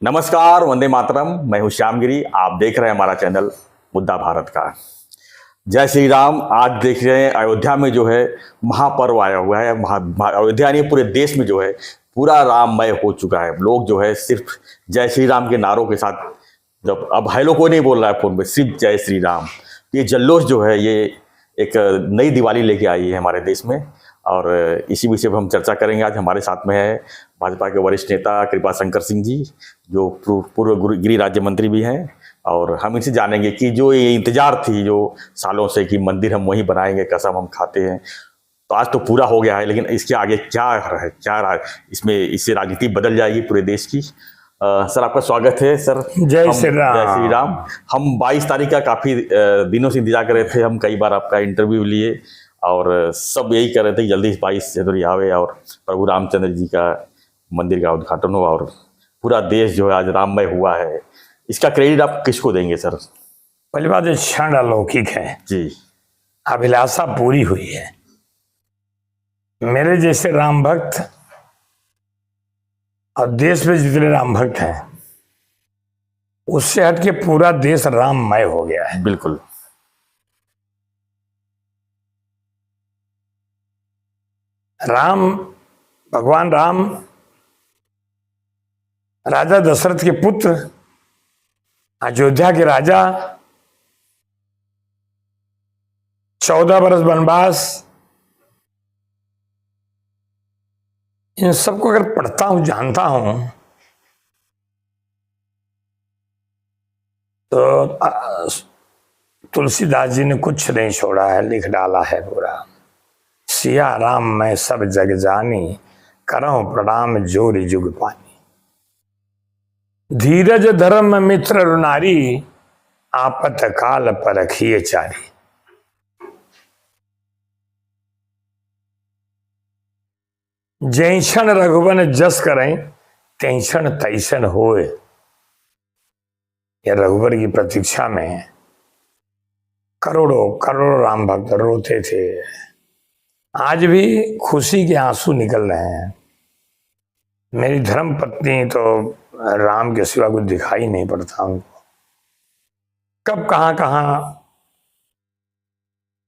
नमस्कार, वंदे मातरम। मैं हूं श्यामगिरी। आप देख रहे हैं हमारा चैनल मुद्दा भारत का। जय श्री राम। आज देख रहे हैं अयोध्या में जो है महापर्व आया हुआ है। अयोध्या नहीं, पूरे देश में जो है पूरा राममय हो चुका है। लोग जो है सिर्फ जय श्री राम के नारों के साथ, जब अब हेलो कोई नहीं बोल रहा है फोन पे, सिर्फ जय श्री राम। ये जल्लोष जो है ये एक नई दिवाली लेके आई है हमारे देश में, और इसी विषय पर हम चर्चा करेंगे। आज हमारे साथ में है भाजपा के वरिष्ठ नेता कृपा शंकर सिंह जी, जो पूर्व गृह राज्य मंत्री भी हैं, और हम इनसे जानेंगे कि जो ये इंतजार थी जो सालों से कि मंदिर हम वहीं बनाएंगे, कसम हम खाते हैं, तो आज तो पूरा हो गया है। लेकिन इसके आगे क्या रहा है, इसमें इससे राजनीति बदल जाएगी पूरे देश की। सर, आपका स्वागत है। सर, जय श्री राम। जय श्री राम। हम 22 तारीख का काफ़ी दिनों से इंतजार कर रहे थे। हम कई बार आपका इंटरव्यू लिए और सब यही कर रहे थे कि जल्दी 22 जनवरी आवे और प्रभु रामचंद्र जी का मंदिर का उद्घाटन हो और पूरा देश जो है आज राममय हुआ है। इसका क्रेडिट आप किसको देंगे सर? पहली बात, क्षण अलौकिक है जी। अभिलाषा पूरी हुई है। मेरे जैसे राम भक्त और देश में जितने राम भक्त हैं, उससे हटके पूरा देश राममय हो गया है। बिल्कुल। राम, भगवान राम राजा दशरथ के पुत्र, अयोध्या के राजा, 14 बरस वनवास, इन सबको अगर पढ़ता हूं, जानता हूं, तो तुलसीदास जी ने कुछ नहीं छोड़ा है, लिख डाला है पूरा। सिया राम मैं सब जग जानी, करऊं प्रणाम जोरी जुग पानी। धीरज धर्म मित्र रुनारी, आपत काल परखिए चारी। जैक्षण रघुवन जस करें, तैक्षण तैसन होए। यह रघुवर की प्रतीक्षा में करोड़ों करोड़ों राम भक्त रोते थे। आज भी खुशी के आंसू निकल रहे हैं। मेरी धर्म पत्नी तो राम के सिवा कुछ दिखाई नहीं पड़ता उनको। कब कहाँ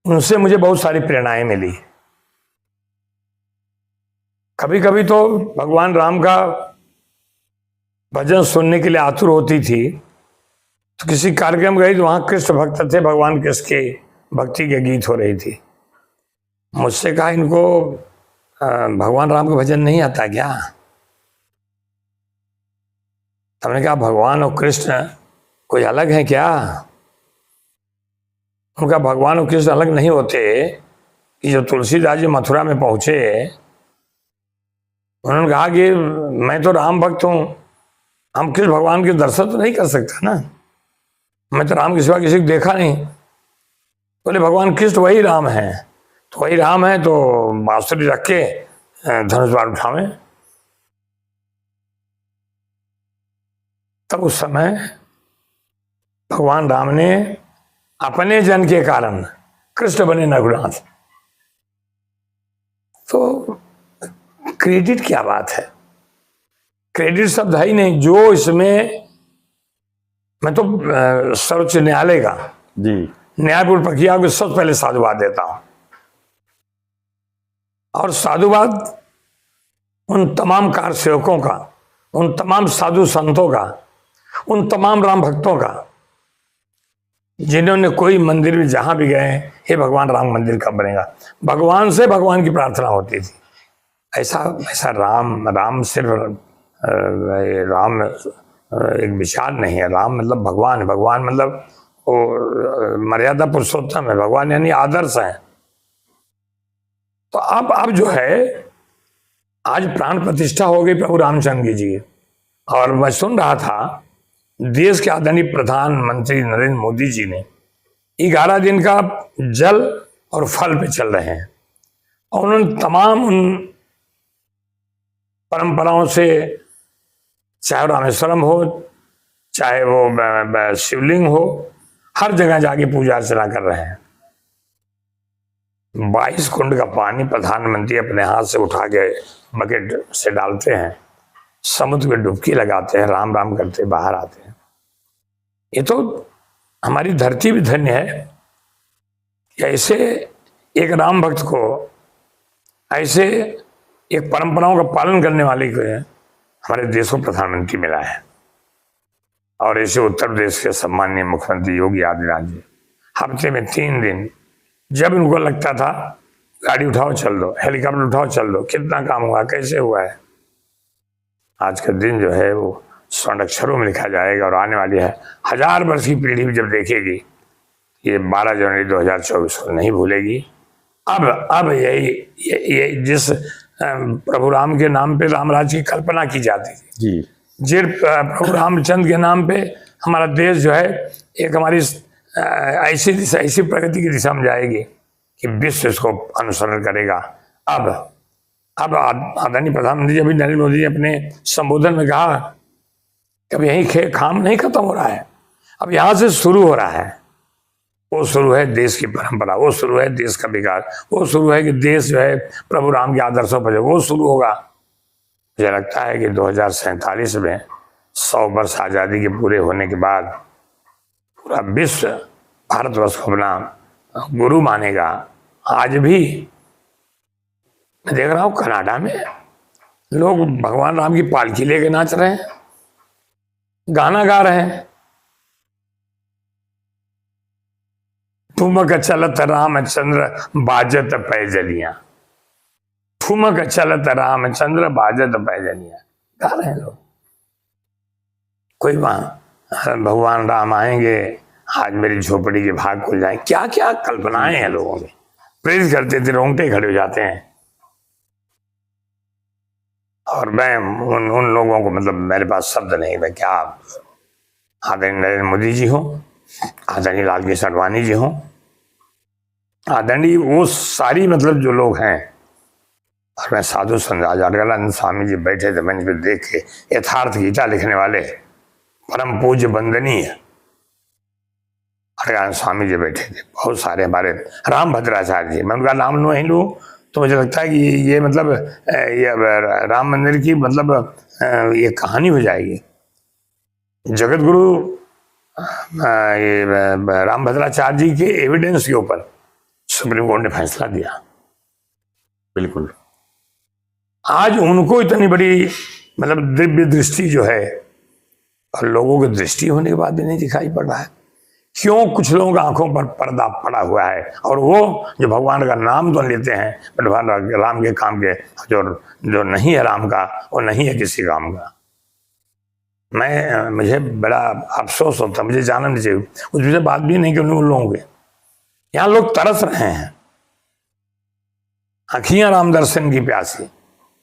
उनसे मुझे बहुत सारी प्रेरणाएं मिली। कभी कभी तो भगवान राम का भजन सुनने के लिए आतुर होती थी, तो किसी कार्यक्रम गई तो वहां कृष्ण भक्त थे, भगवान कृष्ण के भक्ति के गीत हो रही थी। मुझसे कहा, इनको भगवान राम का भजन नहीं आता क्या? हमने कहा, भगवान और कृष्ण कोई अलग है क्या? उनका भगवान और कृष्ण अलग नहीं होते। कि जो तुलसीदास जी मथुरा में पहुंचे, उन्होंने कहा कि मैं तो राम भक्त हूं, हम कृष्ण भगवान के दर्शन तो नहीं कर सकते ना, मैं तो राम के सिवा किसी को देखा नहीं। बोले, भगवान कृष्ण वही राम है, तो वही राम है तो बांसुरी रख के धनुष बाण उठावे। तब उस समय भगवान राम ने अपने जन के कारण कृष्ण बने रघुनाथ। तो क्रेडिट क्या बात है? क्रेडिट शब्द है ही नहीं। जो इसमें, मैं तो सर्वोच्च न्यायालय का जी न्यायपूर्ण प्रक्रिया को सबसे पहले साधुवाद देता हूं। और साधुवाद उन तमाम कार सेवकों का, उन तमाम साधु संतों का, उन तमाम राम भक्तों का, जिन्होंने कोई मंदिर में जहां भी गए, हे भगवान राम मंदिर कब बनेगा, भगवान से भगवान की प्रार्थना होती थी। ऐसा राम सिर्फ राम एक विचार नहीं है। राम मतलब भगवान है। भगवान मतलब वो मर्यादा पुरुषोत्तम है। भगवान यानी आदर्श है। तो अब जो है, आज प्राण प्रतिष्ठा हो गई प्रभु रामचंद्र जी। और मैं सुन रहा था, देश के आदरणीय प्रधानमंत्री नरेंद्र मोदी जी ने 11 दिन का जल और फल पे चल रहे हैं, और उन्होंने तमाम उन परंपराओं से, चाहे रामेश्वरम हो, चाहे वो शिवलिंग हो, हर जगह जाके पूजा अर्चना कर रहे हैं। 22 कुंड का पानी प्रधानमंत्री अपने हाथ से उठा के बकेट से डालते हैं। समुद्र में डुबकी लगाते हैं, राम राम करते बाहर आते हैं। ये तो हमारी धरती भी धन्य है कि ऐसे एक राम भक्त को, ऐसे एक परंपराओं का पालन करने वाले को हमारे देश को प्रधानमंत्री मिला है। और ऐसे उत्तर प्रदेश के सम्माननीय मुख्यमंत्री योगी आदित्यनाथ जी हफ्ते में 3 दिन, जब उनको लगता था गाड़ी उठाओ चल दो, हेलीकॉप्टर उठाओ चल दो, कितना काम हुआ, कैसे हुआ है। आज का दिन जो है वो स्वर्ण अक्षरों में लिखा जाएगा और आने वाली है 1000 वर्ष की पीढ़ी भी जब देखेगी, ये 12 जनवरी 2024 को नहीं भूलेगी। अब यही जिस प्रभु राम के नाम पे रामराज की कल्पना की जाती थी जी, जिस प्रभु रामचंद्र के नाम पे हमारा देश जो है एक हमारी ऐसी प्रगति की दिशा में जाएगी कि विश्व इसको अनुसरण करेगा। अब आदरणीय प्रधानमंत्री अभी नरेंद्र मोदी ने अपने संबोधन में कहा कि अब यही काम नहीं खत्म हो रहा है, अब यहाँ से शुरू हो रहा है। वो शुरू है देश की परंपरा, वो शुरू है देश का विकास, वो शुरू है कि देश जो है प्रभु राम के आदर्शों पर वो शुरू होगा। मुझे लगता है कि 2047 में 100 वर्ष आज़ादी के पूरे होने के बाद पूरा विश्व भारतवर्ष को अपना गुरु मानेगा। आज भी मैं देख रहा हूँ कनाडा में लोग भगवान राम की पालकी लेके नाच रहे हैं, गाना गा रहे हैं। ठुमक चलत रामचंद्र बाजत पैजलियां, ठुमक चलत रामचंद्र बाजत पैजलियां गा रहे हैं लोग। कोई वहां भगवान राम आएंगे, आज मेरी झोपड़ी के भाग खुल जाए, क्या क्या कल्पनाएं हैं लोगों में, प्रेरित करते थे, रोंगटे खड़े हो जाते हैं। और मैं उन लोगों को, मतलब मेरे पास शब्द नहीं, मैं क्या आदरणीय नरेंद्र मोदी जी हो, आदरणीय लाल कृष्ण आडवाणी जी हो, आदरणीय वो सारी मतलब जो लोग हैं। और मैं साधु संत अजानंद स्वामी जी बैठे थे मंच पे, देख के यथार्थ गीता लिखने वाले परम पूज्य वंदनीय अजानंद स्वामी जी बैठे थे, बहुत सारे हमारे राम भद्राचार्य जी। मैं उनका नाम नहीं लूँ तो मुझे लगता है कि ये मतलब ये राम मंदिर की मतलब ये कहानी हो जाएगी। जगत गुरु राम भद्राचार्य जी के एविडेंस के ऊपर सुप्रीम कोर्ट ने फैसला दिया। बिल्कुल। आज उनको इतनी बड़ी मतलब दिव्य दृष्टि जो है, और लोगों की दृष्टि होने के बाद भी नहीं दिखाई पड़ रहा है। क्यों? कुछ लोगों की आंखों पर पर्दा पड़ा हुआ है, और वो जो भगवान का नाम तो लेते हैं, भगवान राम के काम के जो नहीं है राम का, वो नहीं है किसी काम का। मुझे बड़ा अफसोस होता, मुझे जाना नहीं चाहिए, उससे बात भी नहीं करनी उन लोगों के। यहाँ लोग तरस रहे हैं, आँखियां राम दर्शन की प्यासी,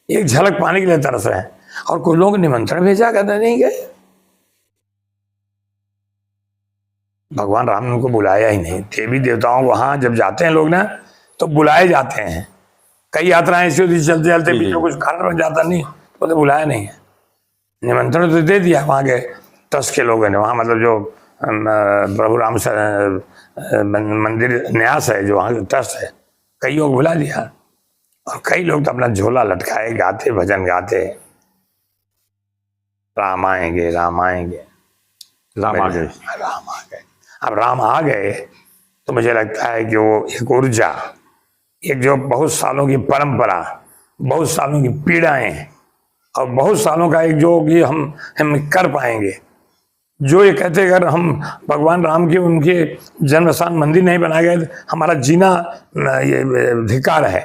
एक झलक पाने के लिए तरस रहे हैं। और कुछ लोग निमंत्रण भेजा कहते नहीं गए, भगवान राम ने उनको बुलाया ही नहीं। देवी देवताओं वहां जब जाते हैं लोग ना, तो बुलाए जाते हैं। कई यात्राएं ऐसी होती चलते चलते बीच में कुछ कारण बन जाता, नहीं तो बुलाया नहीं है। निमंत्रण तो दे दिया वहाँ के ट्रस्ट के लोगों ने, वहाँ मतलब जो प्रभु राम मंदिर न्यास है, जो वहाँ का ट्रस्ट है, कई लोग बुला दिया। और कई लोग तो अपना झोला लटकाए गाते, भजन गाते, राम आएंगे राम आएंगे, राम आ गए, राम आ गए। अब राम आ गए तो मुझे लगता है कि वो एक ऊर्जा, एक जो बहुत सालों की परंपरा, बहुत सालों की पीड़ाएं और बहुत सालों का एक जो कि हम कर पाएंगे, जो ये कहते अगर हम भगवान राम के उनके जन्म स्थान मंदिर नहीं बनाए गए तो हमारा जीना ये धिक्कार है।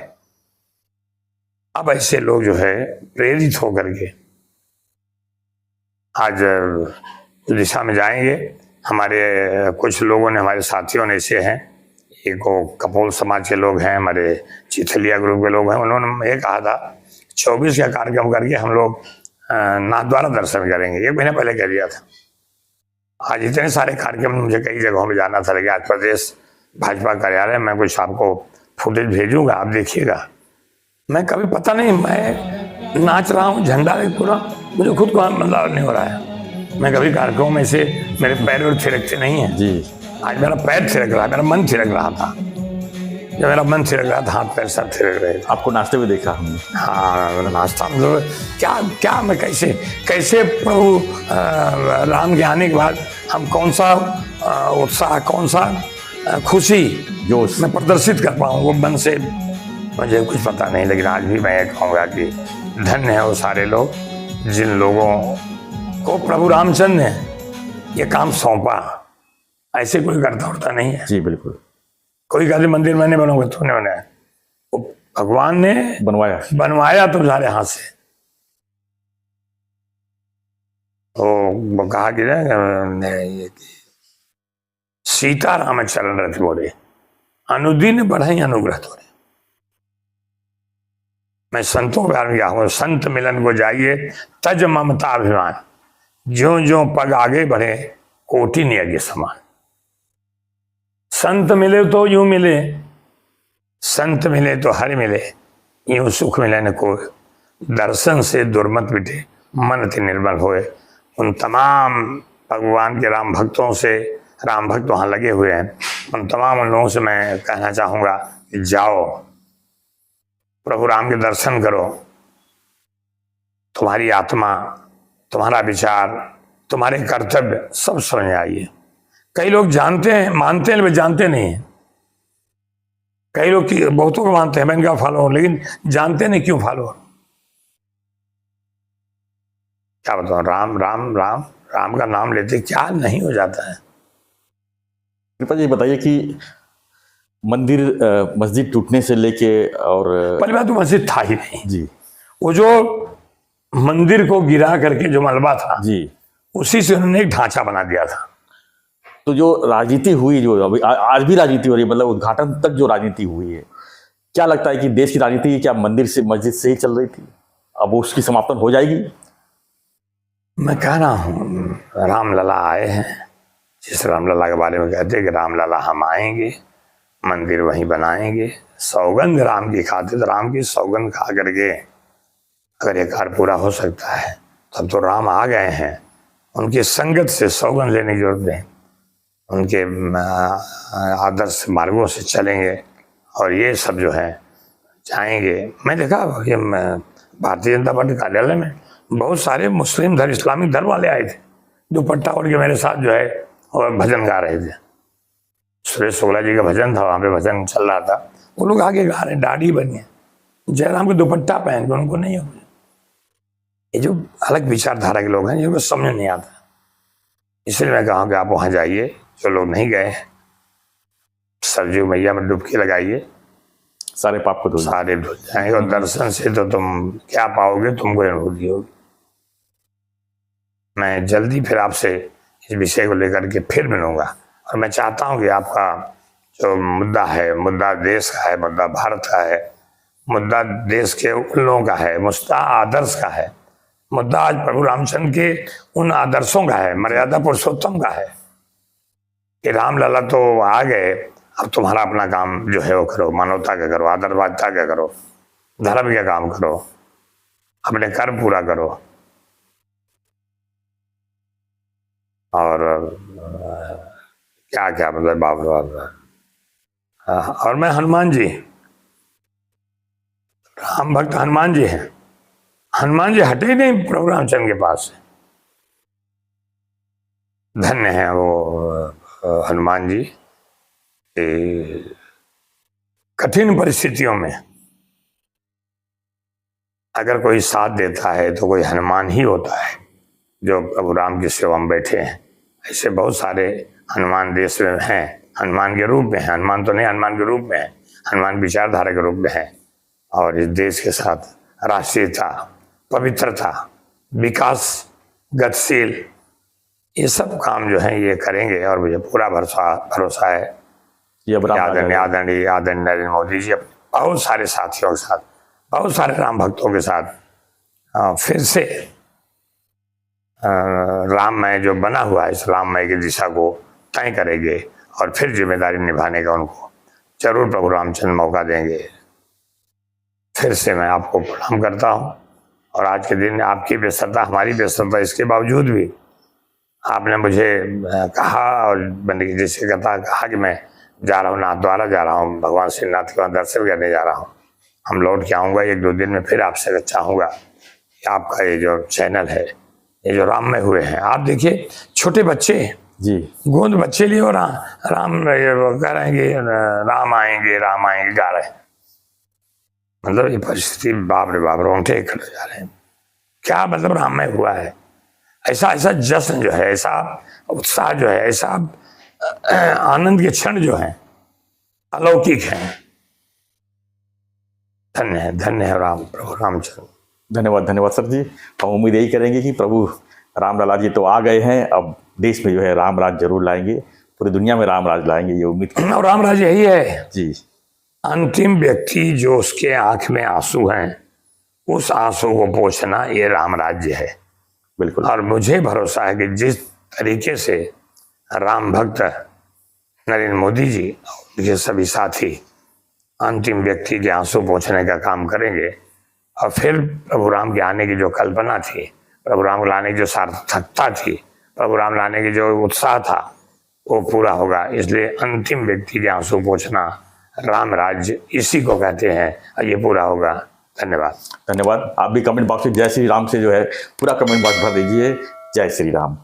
अब ऐसे लोग जो है प्रेरित होकर के आज दिशा में जाएंगे। हमारे कुछ लोगों ने, हमारे साथियों ने ऐसे हैं, एक वो कपोल समाज के लोग हैं, हमारे चिथलिया ग्रुप के लोग हैं, उन्होंने ये कहा था 24 का कार्यक्रम करके हम लोग नाथद्वारा दर्शन करेंगे। 1 महीना पहले कह दिया था। आज इतने सारे कार्यक्रम, मुझे कई जगहों में जाना था, लेकिन आज प्रदेश भाजपा कार्यालय में कुछ आपको फुटेज भेजूंगा, आप देखिएगा। मैं कभी पता नहीं, मैं नाच रहा हूँ झंडा पूरा, मुझे खुद को मतलब नहीं हो रहा है। मैं कभी कार्यक्रम में से मेरे पैर और थिरकते नहीं हैं जी। आज मेरा पैर थिरक रहा है, मेरा मन थिरक रहा था। जब मेरा मन थिरक रहा था, हाथ पैर सब थिरक रहे थे। आपको नाचते हुए देखा हमने। हाँ, नाश्ता मतलब क्या क्या मैं कैसे कैसे प्रभु राम के आने के बाद हम कौन सा उत्साह, कौन सा खुशी जोश मैं प्रदर्शित कर पाऊँ वो मन से, मुझे कुछ पता नहीं। लेकिन आज भी मैं ये कहूँगा कि धन्य है वो सारे लोग जिन लोगों को प्रभु रामचंद्र ने ये काम सौंपा। ऐसे कोई करता उड़ता नहीं है। जी बिल्कुल। कोई कहते मंदिर मैंने बनोगे, तूने बनाया, वो भगवान ने बनवाया तुम्हारे हाथ से। वो कहा कि ये सीता राम चरण रथ बोले, अनुदिन बढ़ई अनुग्रह तोरे। मैं संतों के बारे में संत मिलन को जाइए तज ममता अभिमान, ज्यो ज्यो पग आगे बढ़े कोटि नियज्ञ समान। संत मिले तो यूं मिले, संत मिले तो हरि मिले, यूं सुख मिले न कोई। दर्शन से दुर्मत मिटे मन ते निर्मल होए। उन तमाम भगवान के राम भक्तों से, राम भक्त वहाँ लगे हुए हैं, उन तमाम उन लोगों से मैं कहना चाहूँगा कि जाओ प्रभु राम के दर्शन करो। तुम्हारी आत्मा, तुम्हारा विचार, तुम्हारे कर्तव्य सब समझ आइए। कई लोग जानते हैं, मानते हैं, लेकिन जानते नहीं हैं। कई लोग बहुतों को मानते हैं मैं इनका फॉलोअर, लेकिन जानते नहीं क्यों फॉलोअर। क्या बताऊं, राम राम राम राम का नाम लेते क्या नहीं हो जाता है। कृपा जी बताइए कि मंदिर मस्जिद टूटने से लेके और पहली बात तो मस्जिद था ही नहीं जी, वो जो मंदिर को गिरा करके जो मलबा था जी, उसी से उन्होंने एक ढांचा बना दिया था। तो जो राजनीति हुई, जो अभी आज भी राजनीति हो रही है, मतलब उद्घाटन तक जो राजनीति हुई है, क्या लगता है कि देश की राजनीति क्या मंदिर से, मस्जिद से ही चल रही थी, अब उसकी समापन हो जाएगी? मैं कह रहा हूँ रामलला आए हैं, जिस रामलला के बारे में कहते हैं कि रामलला हम आएंगे, मंदिर वहीं बनाएंगे, सौगंध राम की खाते, तो राम की सौगंध खा करके अगर ये कार्य पूरा हो सकता है तब तो राम आ गए हैं। उनकी संगत से सौगंध लेने की जरूरत नहीं, उनके आदर्श मार्गों से चलेंगे और ये सब जो है जाएंगे। मैं देखा ये भारतीय जनता पार्टी कार्यालय में बहुत सारे मुस्लिम धर्म, इस्लामिक धर्म वाले आए थे, दुपट्टा ओढ़ के मेरे साथ जो है और भजन गा रहे थे। सुरेश शुक्ला जी का भजन था, वहाँ पे भजन चल रहा था, वो लोग आगे गा रहे हैं, दाढ़ी बनी है, जयराम के दुपट्टा पहन के, उनको नहीं हो। ये जो अलग विचारधारा के लोग हैं जिनको समझ नहीं आता, इसलिए मैं कहूँ कि आप वहाँ जाइए, जो लोग नहीं गए सरजू मैया में डुबकी लगाइए, सारे पाप को धो सारे धुल जाएंगे और दर्शन से तो तुम क्या पाओगे, तुमको अनुभूति होगी। मैं जल्दी फिर आपसे इस विषय को लेकर के फिर मिलूंगा और मैं चाहता हूँ कि आपका जो मुद्दा है, मुद्दा देश का है, मुद्दा भारत का है, मुद्दा देश के उन लोगों का है, मुद्दा आदर्श का है, मुद्दा आज प्रभु रामचंद्र के उन आदर्शों का है, मर्यादा पुरुषोत्तम का है कि रामलला तो आ गए, अब तुम्हारा अपना काम जो है वो करो, मानवता का करो, आदरवादिता का करो, धर्म का काम करो, अपने कर्म पूरा करो। और क्या क्या मतलब बाप और मैं हनुमान जी, राम भक्त हनुमान जी हैं, हनुमान जी हटे ही नहीं प्रभु रामचंद्र के पास से। धन्य है वो हनुमान जी, कठिन परिस्थितियों में अगर कोई साथ देता है तो कोई हनुमान ही होता है जो प्रभु राम की सेवा में बैठे हैं। ऐसे बहुत सारे हनुमान देश में हैं, हनुमान के रूप में हैं, हनुमान तो नहीं, हनुमान के रूप में है, हनुमान विचारधारा के रूप में है और इस देश के साथ राष्ट्रीयता, पवित्रता, विकास, गतिशील, ये सब काम जो है ये करेंगे और मुझे पूरा भरोसा है आदरणीय नरेंद्र मोदी जी बहुत सारे साथियों के साथ, बहुत सारे राम भक्तों के साथ फिर से राममय जो बना हुआ है इस राममय की दिशा को तय करेंगे और फिर जिम्मेदारी निभाने का उनको जरूर प्रभु रामचंद्र मौका देंगे। फिर से मैं आपको प्रणाम करता हूँ और आज के दिन आपकी व्यस्तता, हमारी व्यस्तता, इसके बावजूद भी आपने मुझे कहा और मैंने जैसे कहा कि मैं जा रहा हूँ, नाथद्वारा जा रहा हूँ, भगवान श्रीनाथ के वहाँ दर्शन करने जा रहा हूँ। हम लौट के आऊँगा 1-2 दिन में, फिर आपसे चाहूँगा कि आपका ये जो चैनल है, ये जो राममय हुए हैं, आप देखिए छोटे बच्चे, जी गोंद बच्चे लिए और राम ये वो कह रहे हैं कि राम आएंगे गा रहे हैं। मतलब ये परिस्थिति, बाप रे बाप, रोंगटे खड़े जा रहे हैं। क्या मतलब राममय हुआ है? ऐसा ऐसा जश्न जो है, ऐसा उत्साह जो है, ऐसा आनंद के क्षण जो है अलौकिक हैं। धन्य है राम, प्रभु रामचंद्र। धन्यवाद, धन्यवाद सर जी। हम उम्मीद यही करेंगे कि प्रभु रामलला जी तो आ गए हैं, अब देश में जो है राम राज जरूर लाएंगे, पूरी दुनिया में राम राज लाएंगे, ये उम्मीद। और राम राज यही है जी, अंतिम व्यक्ति जो उसके आंख में आंसू हैं, उस आंसू को पोंछना ये राम राज्य है। बिल्कुल। और मुझे भरोसा है कि जिस तरीके से राम भक्त नरेंद्र मोदी जी और ये सभी साथी अंतिम व्यक्ति के आंसू पोंछने का काम करेंगे, और फिर प्रभु राम के आने की जो कल्पना थी, प्रभु राम को लाने की जो सार्थकता थी, प्रभु राम लाने की जो उत्साह था, वो पूरा होगा। इसलिए अंतिम व्यक्ति के आंसू पोंछना राम राज्य इसी को कहते हैं, और ये पूरा होगा। धन्यवाद। धन्यवाद। आप भी कमेंट बॉक्स में जय श्री राम से जो है पूरा कमेंट बॉक्स भर दीजिए। जय श्री राम।